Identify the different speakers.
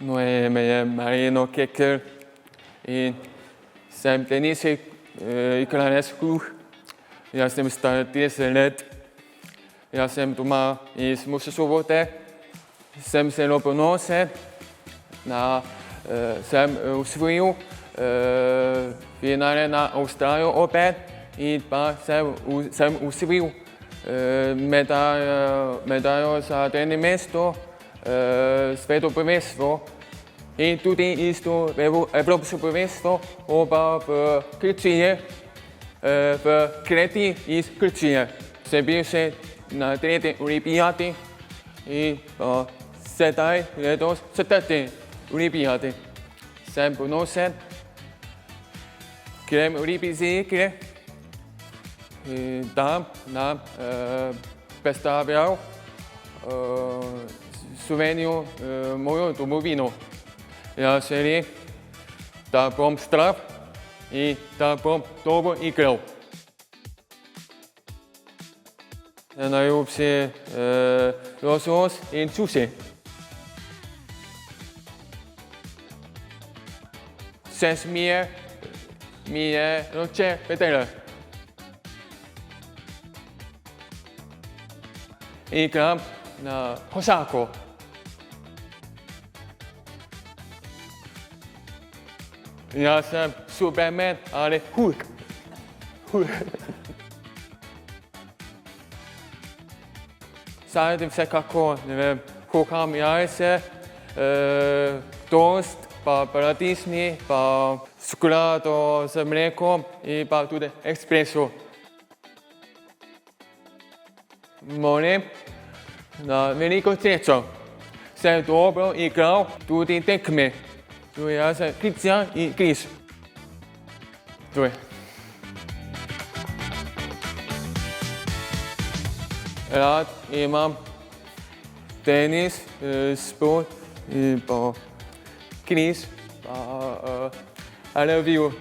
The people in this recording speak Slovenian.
Speaker 1: Moje ime je Marino Kegl in sem teniški igralec gluh. Jaz sem star 30 let. Jaz sem doma iz Murske Sobote. Sem zelo ponosen, da sem osvojil finale na Avstralijo opet in pa sem osvojil medaljo za tretje mesto, svetovno prvenstvo in tudi isto evropsko prvenstvo, oba v Grčiji, v Kreti iz Grčije. Sem bil še na tretji olimpijadi in sedaj letos četrti olimpijadi. Sem ponosen, grem olimpijske igre in tam nam predstavljal Slovenijo, mojo domovino. Jaz želim, da bom zdrav in da bom dobro igral. Najljubši losos in čusi. Se smije, mi je roče vedelo. Igram na košarko. Jaz sem Superman ali Hulk. Zaradi vsekakor, ne vem, kuham jajce, toast, pa paradižnik, pa čokolado z mlekom in pa tudi espresso. Molim na veliko srečo. Sem dobro igral tudi tekme. Tu jaz sem Kristjan in Kris. To je. Rad imam tenis, šport in pa Kris, pa I love you.